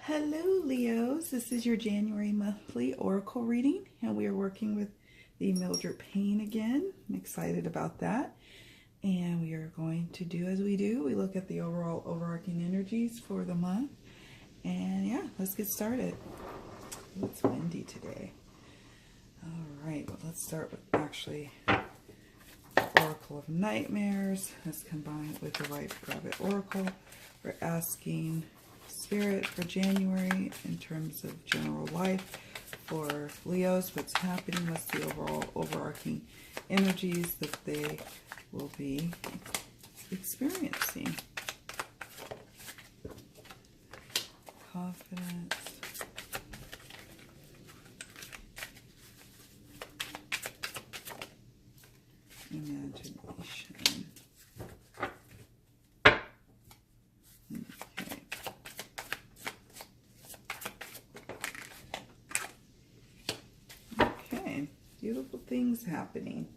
Hello Leos, this is your January monthly oracle reading and we are working with the Mildred Payne again. I'm excited about that, and we are going to do as we do. We look at the overall overarching energies for the month, and yeah, let's get started. It's windy today. Alright, well, let's start with actually Oracle of Nightmares. Let's combine it with the White Rabbit Oracle. We're asking Spirit for January in terms of general life for Leos, what's happening, what's the overall overarching energies that they will be experiencing. Confidence. Imagination. Okay, beautiful things happening.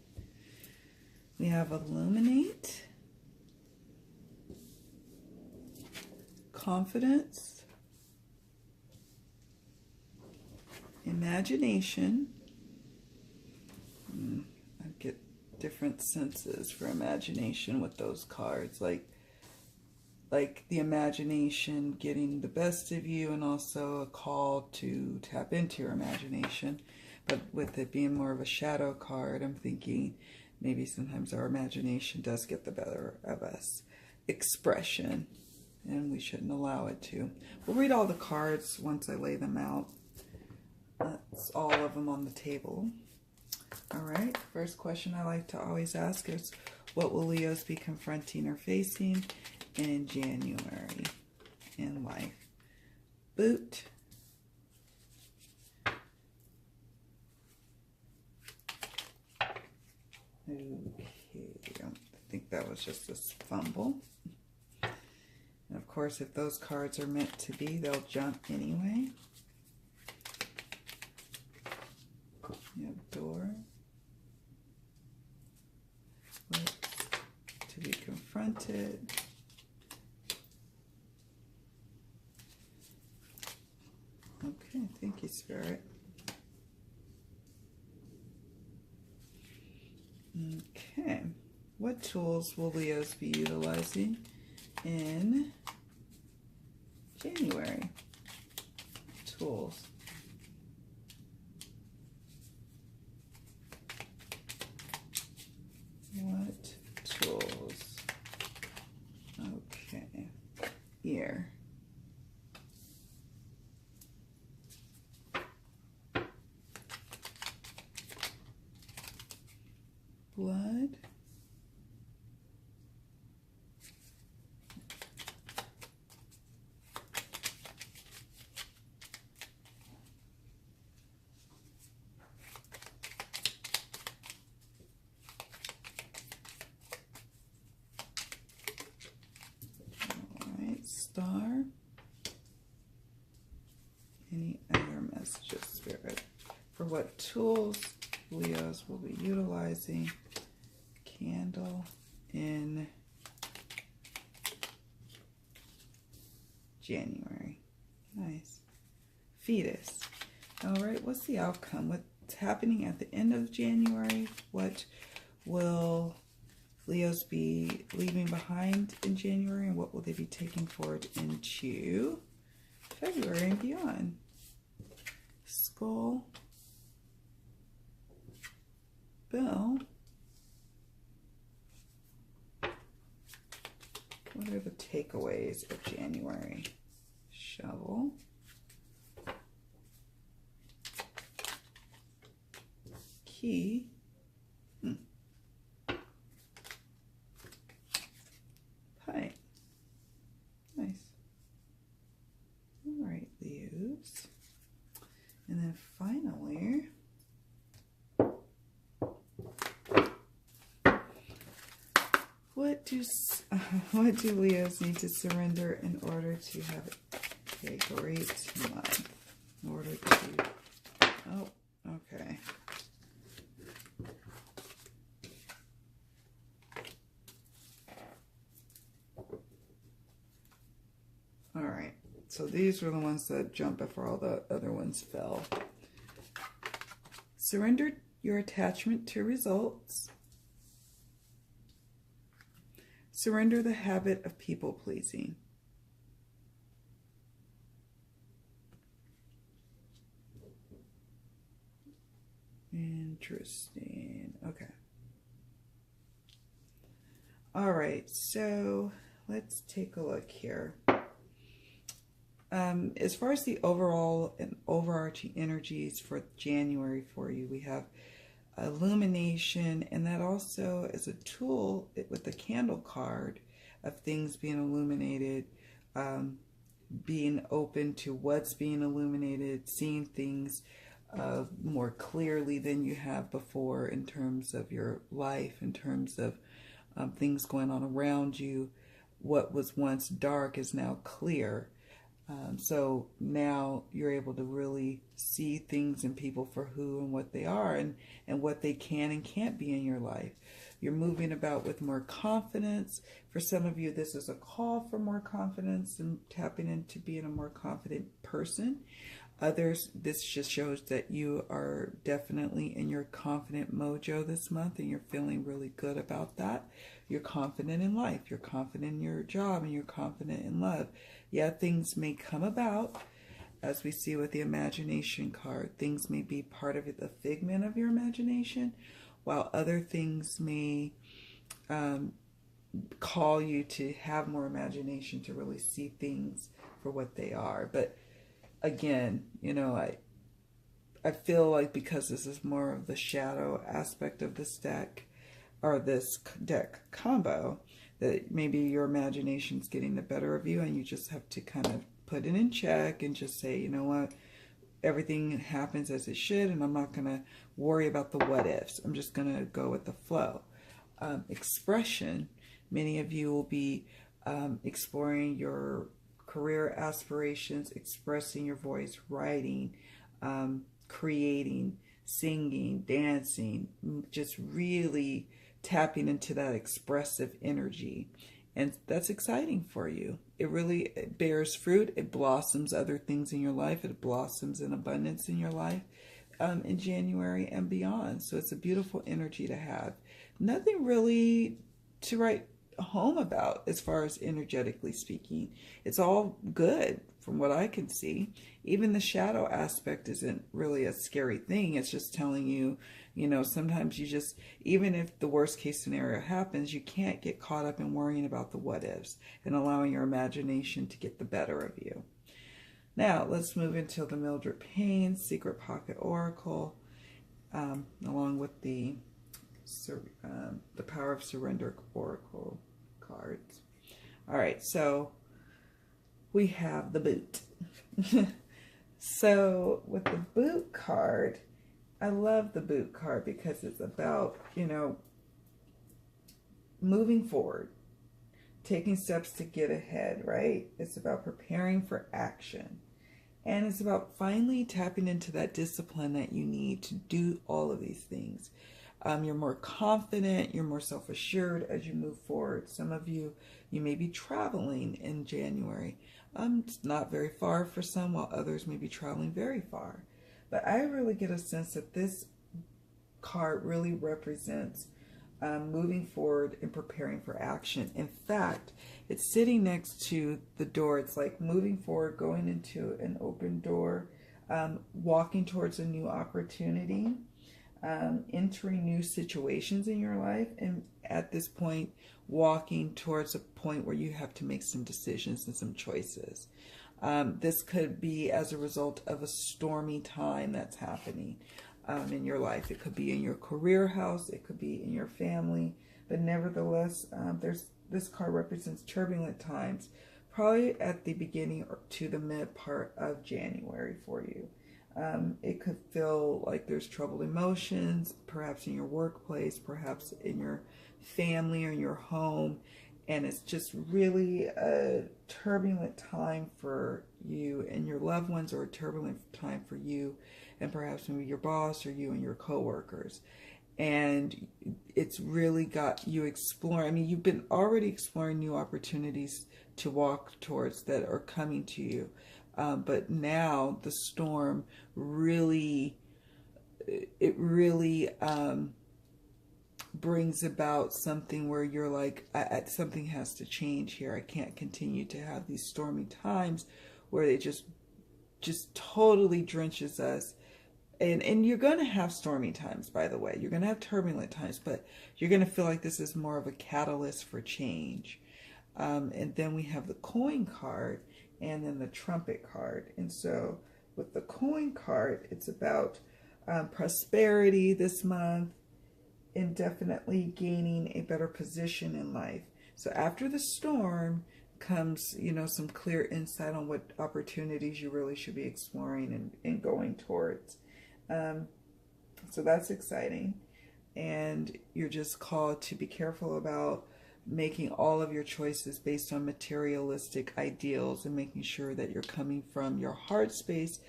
We have illuminate, confidence, imagination. I get different senses for imagination with those cards, like the imagination getting the best of you, and also a call to tap into your imagination. But with it being more of a shadow card, I'm thinking maybe sometimes our imagination does get the better of us. Expression, and we shouldn't allow it to. We'll read all the cards once I lay them out. That's all of them on the table. All right, first question I like to always ask is, what will Leos be confronting or facing in January in life? Boot. Okay, I think that was just a fumble. And of course, if those cards are meant to be, they'll jump anyway. You have door. To be confronted. Okay, thank you, Spirit. Okay, what tools will Leos be utilizing in January? Tools. What tools? Okay, here. Blood. Star. Any other messages, Spirit, for what tools Leos will be utilizing? Candle in January. Nice. Fetus. All right, what's the outcome? What's happening at the end of January? What will Leos be leaving behind in January, and what will they be taking forward into February and beyond? Skull, Bell. What are the takeaways of January? Shovel. Key. Pie. Nice. All right, Leos. And then finally, what do Leos need to surrender in order to have a great month? In order to, oh, okay. All right, So these were the ones that jumped before all the other ones fell. Surrender your attachment to results. Surrender the habit of people pleasing. Interesting. Okay. All right, so let's take a look here. As far as the overall and overarching energies for January for you, we have illumination, and that also is a tool with the candle card of things being illuminated, being open to what's being illuminated, seeing things more clearly than you have before in terms of your life, in terms of things going on around you. What was once dark is now clear. So now you're able to really see things and people for who and what they are, and what they can and can't be in your life. You're moving about with more confidence. For some of you, this is a call for more confidence and tapping into being a more confident person. Others, this just shows that you are definitely in your confident mojo this month, and you're feeling really good about that. You're confident in life, you're confident in your job, and you're confident in love. Yeah, things may come about, as we see with the imagination card. Things may be part of it, the figment of your imagination, while other things may call you to have more imagination, to really see things for what they are. But again, you know, I feel like because this is more of the shadow aspect of this deck, or this deck combo, that maybe your imagination's getting the better of you, and you just have to kind of put it in check and just say, you know what, everything happens as it should, and I'm not going to worry about the what ifs. I'm just going to go with the flow. Expression, many of you will be exploring your career aspirations, expressing your voice, writing, creating, singing, dancing, just really tapping into that expressive energy. And that's exciting for you. It really bears fruit. It blossoms other things in your life. It blossoms in abundance in your life in January and beyond. So it's a beautiful energy to have. Nothing really to write home about as far as energetically speaking. It's all good from what I can see. Even the shadow aspect isn't really a scary thing. It's just telling you, you know, sometimes you just, even if the worst case scenario happens, you can't get caught up in worrying about the what ifs and allowing your imagination to get the better of you. Now let's move into the Mildred Payne Secret Pocket Oracle, along with the Power of Surrender Oracle cards. All right, so we have the boot. So with the boot card, I love the boot card because it's about, you know, moving forward, taking steps to get ahead, right? It's about preparing for action. And it's about finally tapping into that discipline that you need to do all of these things. You're more confident, you're more self-assured as you move forward. Some of you, you may be traveling in January. It's not very far for some, while others may be traveling very far. But I really get a sense that this card really represents moving forward and preparing for action. In fact, it's sitting next to the door. It's like moving forward, going into an open door, walking towards a new opportunity, entering new situations in your life, and at this point, walking towards a point where you have to make some decisions and some choices. This could be as a result of a stormy time that's happening in your life. It could be in your career house, it could be in your family, but nevertheless, this card represents turbulent times, probably at the beginning or to the mid part of January for you. It could feel like there's troubled emotions, perhaps in your workplace, perhaps in your family or in your home, and it's just really a turbulent time for you and your loved ones, or a turbulent time for you and perhaps maybe your boss or you and your coworkers. And it's really got you exploring. I mean, you've been already exploring new opportunities to walk towards that are coming to you. But now the storm really, it really brings about something where you're like, something has to change here. I can't continue to have these stormy times where it just totally drenches us. And you're going to have stormy times, by the way. You're going to have turbulent times, but you're going to feel like this is more of a catalyst for change. And then we have the coin card and then the trumpet card. And so with the coin card, it's about prosperity this month and definitely gaining a better position in life. So after the storm comes, some clear insight on what opportunities you really should be exploring and going towards. So that's exciting. And you're just called to be careful about making all of your choices based on materialistic ideals and making sure that you're coming from your heart space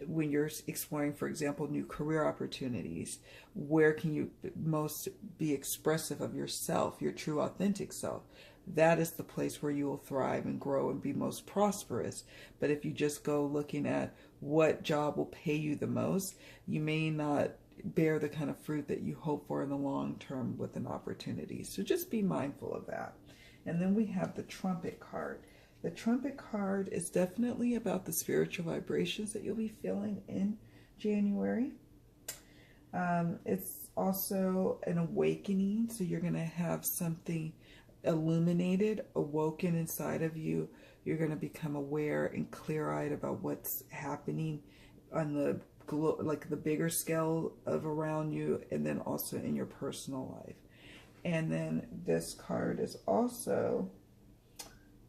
when you're exploring, for example, new career opportunities. Where can you most be expressive of yourself, your true authentic self? That is the place where you will thrive and grow and be most prosperous. But if you just go looking at what job will pay you the most, you may not bear the kind of fruit that you hope for in the long term with an opportunity. So just be mindful of that. And then we have the trumpet card. The trumpet card is definitely about the spiritual vibrations that you'll be feeling in January. It's also an awakening. So you're going to have something illuminated, awoken inside of you. You're going to become aware and clear-eyed about what's happening on the bigger scale of around you, and then also in your personal life. And then this card is also,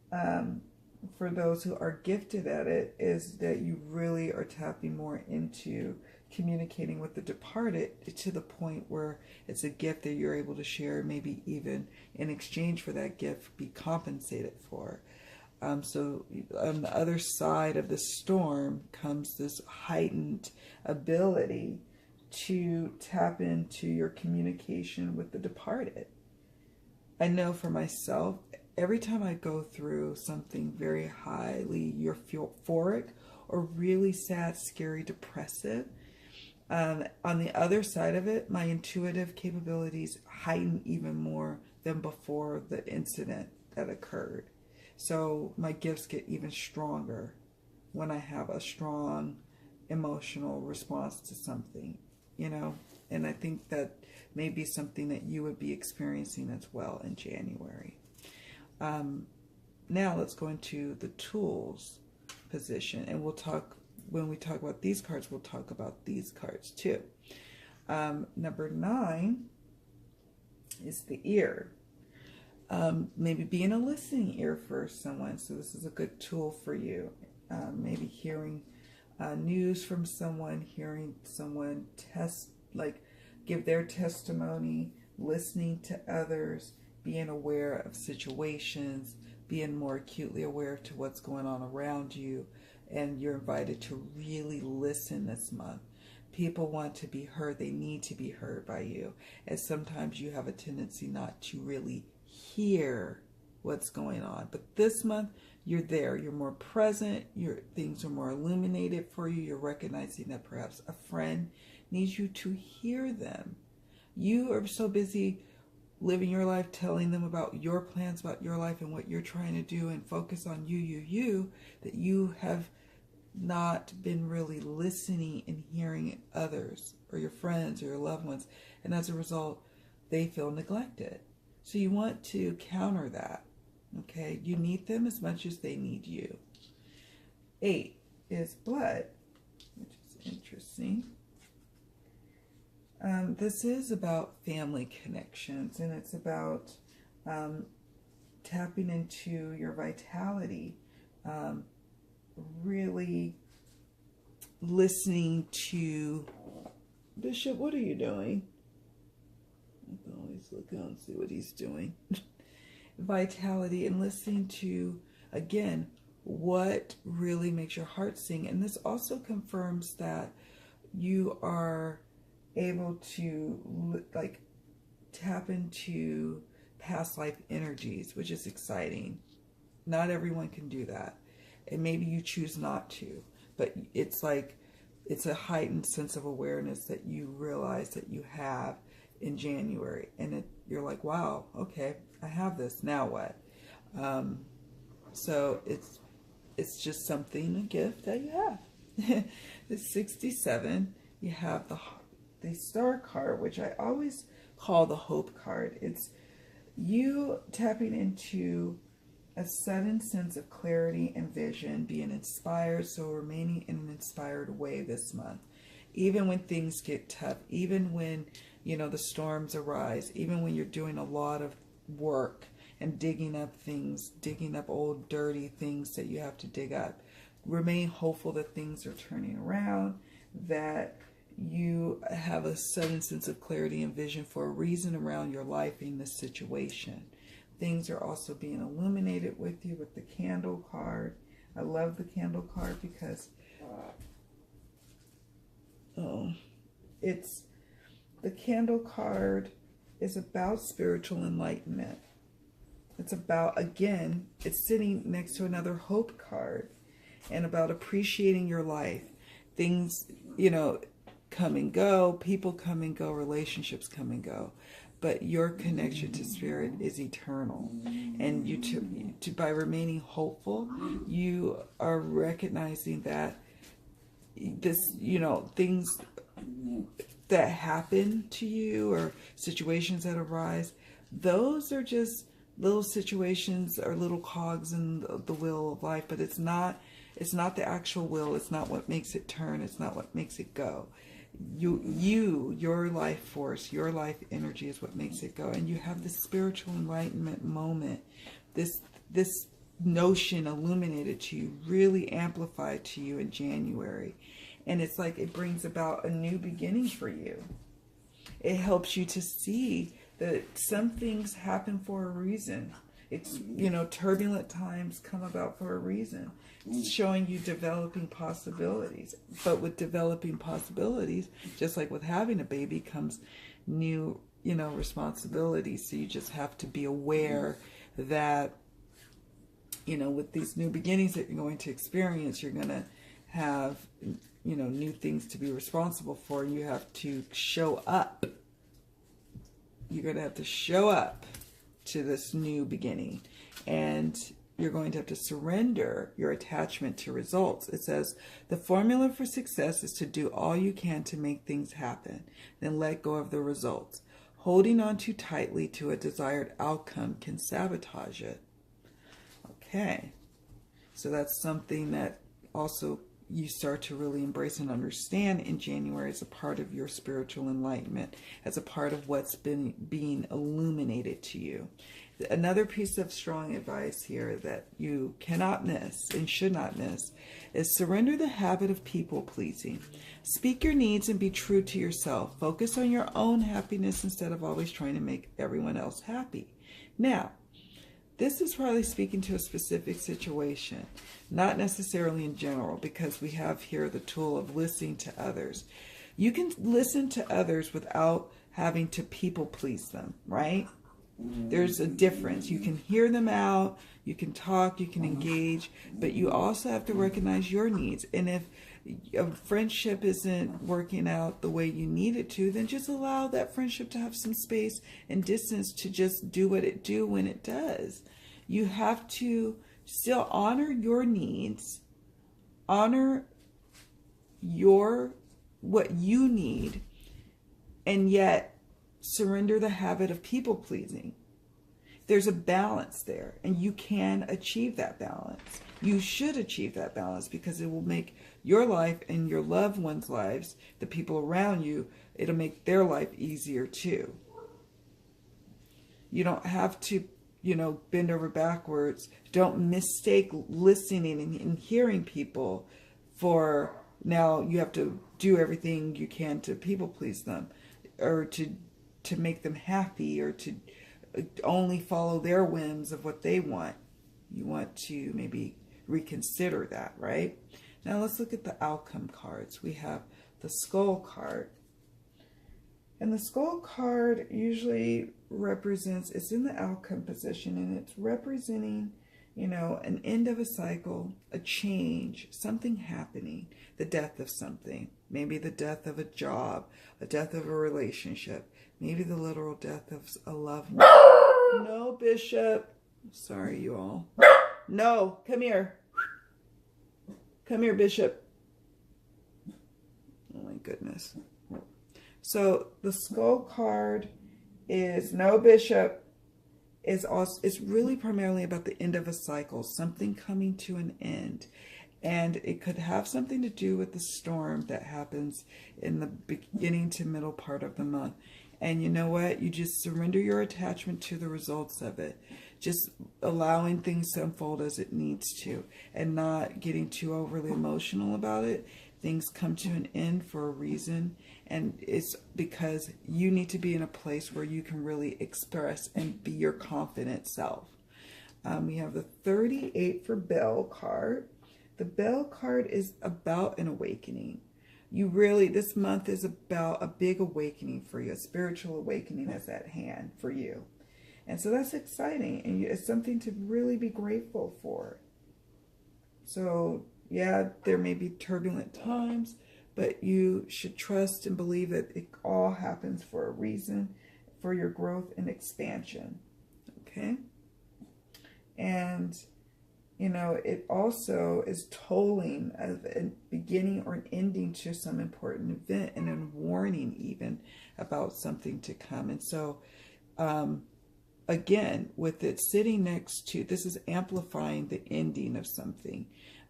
for those who are gifted at it, is that you really are tapping more into communicating with the departed to the point where it's a gift that you're able to share, maybe even in exchange for that gift be compensated for. So on the other side of the storm comes this heightened ability to tap into your communication with the departed. I know for myself, every time I go through something very highly euphoric or really sad, scary, depressive, on the other side of it, my intuitive capabilities heighten even more than before the incident that occurred. So my gifts get even stronger when I have a strong emotional response to something, and I think that may be something that you would be experiencing as well in January. Now let's go into the tools position, and when we talk about these cards, we'll talk about these cards too. Number 9 is the ear. Maybe being a listening ear for someone. So this is a good tool for you. Maybe hearing news from someone, hearing someone give their testimony, listening to others, being aware of situations, being more acutely aware to what's going on around you. And you're invited to really listen this month. People want to be heard. They need to be heard by you. And sometimes you have a tendency not to really hear what's going on. But this month, you're there. You're more present. Things are more illuminated for you. You're recognizing that perhaps a friend needs you to hear them. You are so busy living your life, telling them about your plans, about your life and what you're trying to do, and focus on you, that you have not been really listening and hearing others or your friends or your loved ones. And as a result, they feel neglected. So you want to counter that, okay? You need them as much as they need you. 8 is blood, which is interesting. This is about family connections, and it's about tapping into your vitality, really listening to... Bishop, what are you doing? I can always look out and see what he's doing. Vitality, and listening to, again, what really makes your heart sing. And this also confirms that you are able to like tap into past life energies, which is exciting. Not everyone can do that, and maybe you choose not to, but it's like it's a heightened sense of awareness that you realize that you have in January, and you're like, wow, okay, I have this, now what? So it's just something, a gift that you have. The 67, you have the Star card, which I always call the Hope card. It's you tapping into a sudden sense of clarity and vision, being inspired, so remaining in an inspired way this month. Even when things get tough, even when, you know, the storms arise, even when you're doing a lot of work and digging up things, digging up old dirty things that you have to dig up, remain hopeful that things are turning around, that you have a sudden sense of clarity and vision for a reason around your life in this situation. Things are also being illuminated with you with the candle card. I love the candle card because it's the candle card is about spiritual enlightenment. It's about, again, it's sitting next to another hope card and about appreciating your life. Things, you know, come and go, people come and go, relationships come and go, but your connection to spirit is eternal. And you by remaining hopeful, you are recognizing that this, you know, things that happen to you or situations that arise, those are just little situations or little cogs in the wheel of life, but it's not the actual wheel. It's not what makes it turn. It's not what makes it go. Your life force, your life energy is what makes it go. And you have this spiritual enlightenment moment, this notion illuminated to you, really amplified to you in January. And it's like it brings about a new beginning for you. It helps you to see that some things happen for a reason. It's, you know, turbulent times come about for a reason. It's showing you developing possibilities. But with developing possibilities, just like with having a baby, comes new, you know, responsibilities. So you just have to be aware that, you know, with these new beginnings that you're going to experience, you're going to have, you know, new things to be responsible for. You have to show up. You're going to have to show up to this new beginning, and you're going to have to surrender your attachment to results. It says the formula for success is to do all you can to make things happen, then let go of the results. Holding on too tightly to a desired outcome can sabotage it. Okay, so that's something that also you start to really embrace and understand in January as a part of your spiritual enlightenment, as a part of what's been being illuminated to you. Another piece of strong advice here that you cannot miss and should not miss is surrender the habit of people pleasing. Speak your needs and be true to yourself. Focus on your own happiness instead of always trying to make everyone else happy. Now, this is probably speaking to a specific situation, not necessarily in general, because we have here the tool of listening to others. You can listen to others without having to people please them, right? There's a difference. You can hear them out, you can talk, you can engage, but you also have to recognize your needs. And if a friendship isn't working out the way you need it to, then just allow that friendship to have some space and distance to just do what it do when it does. You have to still honor your needs, honor what you need, and yet surrender the habit of people pleasing. There's a balance there, and you can achieve that balance. You should achieve that balance because it will make your life and your loved ones' lives, the people around you, it'll make their life easier too. You don't have to, you know, bend over backwards. Don't mistake listening and hearing people for now you have to do everything you can to people please them or to make them happy or to only follow their whims of what they want. You want to maybe reconsider that, right? Now let's look at the outcome cards. We have the skull card. And the skull card usually represents, it's in the outcome position, and it's representing, you know, an end of a cycle, a change, something happening, the death of something, maybe the death of a job, a death of a relationship, maybe the literal death of a loved one. No, Bishop. Sorry, you all. No, come here. Come here, Bishop. Oh my goodness. So the skull card is no, Bishop. Is also, it's really primarily about the end of a cycle, something coming to an end. And it could have something to do with the storm that happens in the beginning to middle part of the month. And you know what? You just surrender your attachment to the results of it. Just allowing things to unfold as it needs to, and not getting too overly emotional about it. Things come to an end for a reason, and it's because you need to be in a place where you can really express and be your confident self. We have the 38 for Bell card. The Bell card is about an awakening. You really, this month is about a big awakening for you. A spiritual awakening is at hand for you. And so that's exciting, and it's something to really be grateful for. So yeah, there may be turbulent times, but you should trust and believe that it all happens for a reason, for your growth and expansion. Okay? And, you know, it also is tolling of a beginning or an ending to some important event, and a warning even about something to come. And so, again, with it sitting next to, this is amplifying the ending of something.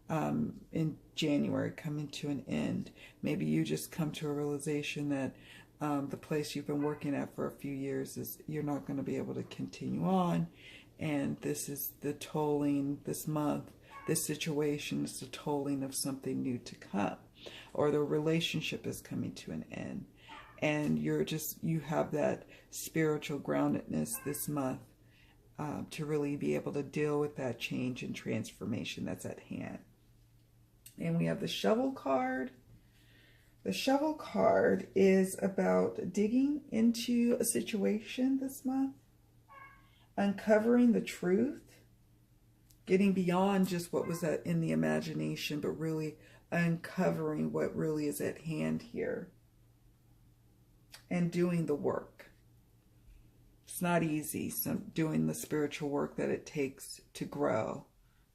In January, coming to an end. Maybe you just come to a realization that the place you've been working at for a few years is, you're not going to be able to continue on, and this is the tolling this month. This situation is the tolling of something new to come, or the relationship is coming to an end, and you have that spiritual groundedness this month to really be able to deal with that change and transformation that's at hand. And we have the Shovel card. The Shovel card is about digging into a situation this month, uncovering the truth, getting beyond just what was in the imagination, but really uncovering what really is at hand here, and doing the work. It's not easy, doing the spiritual work that it takes to grow,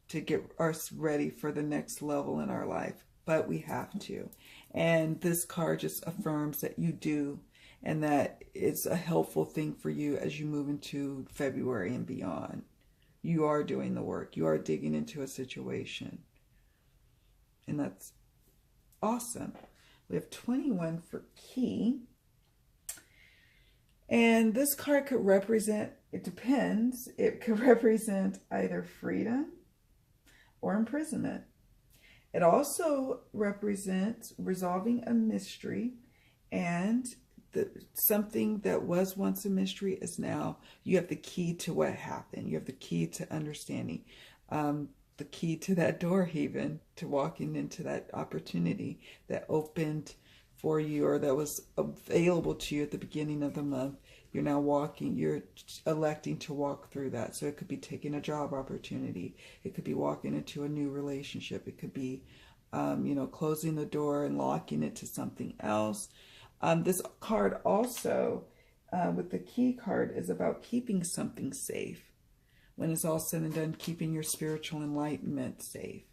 to get us ready for the next level in our life, but we have to. And this card just affirms that you do, and that it's a helpful thing for you as you move into February and beyond. You are doing the work. You are digging into a situation. And that's awesome. We have 21 for Key. And this card could represent, it depends, it could represent either freedom or imprisonment. It also represents resolving a mystery, and something that was once a mystery is now, you have the key to what happened. You have the key to understanding, the key to that door even, to walking into that opportunity that opened for you, or that was available to you at the beginning of the month. You're now walking, you're electing to walk through that. So it could be taking a job opportunity. It could be walking into a new relationship. It could be, closing the door and locking it to something else. This card also, with the Key card, is about keeping something safe. When it's all said and done, keeping your spiritual enlightenment safe.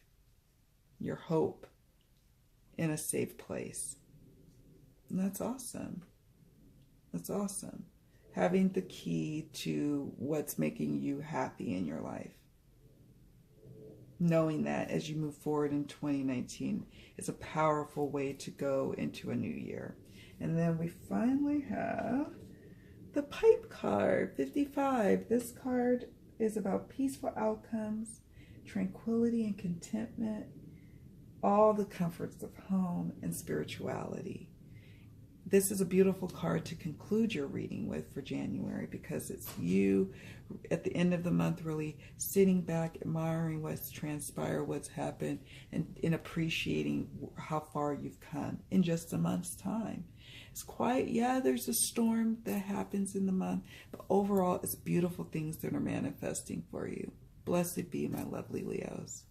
Your hope in a safe place. And that's awesome. That's awesome. Having the key to what's making you happy in your life. Knowing that as you move forward in 2019 is a powerful way to go into a new year. And then we finally have the Pipe card, 55. This card is about peaceful outcomes, tranquility and contentment, all the comforts of home and spirituality. this is a beautiful card to conclude your reading with for January, because it's you at the end of the month really sitting back, admiring what's transpired, what's happened, and appreciating how far you've come in just a month's time. It's quiet. Yeah, there's a storm that happens in the month, but overall, it's beautiful things that are manifesting for you. Blessed be, my lovely Leos.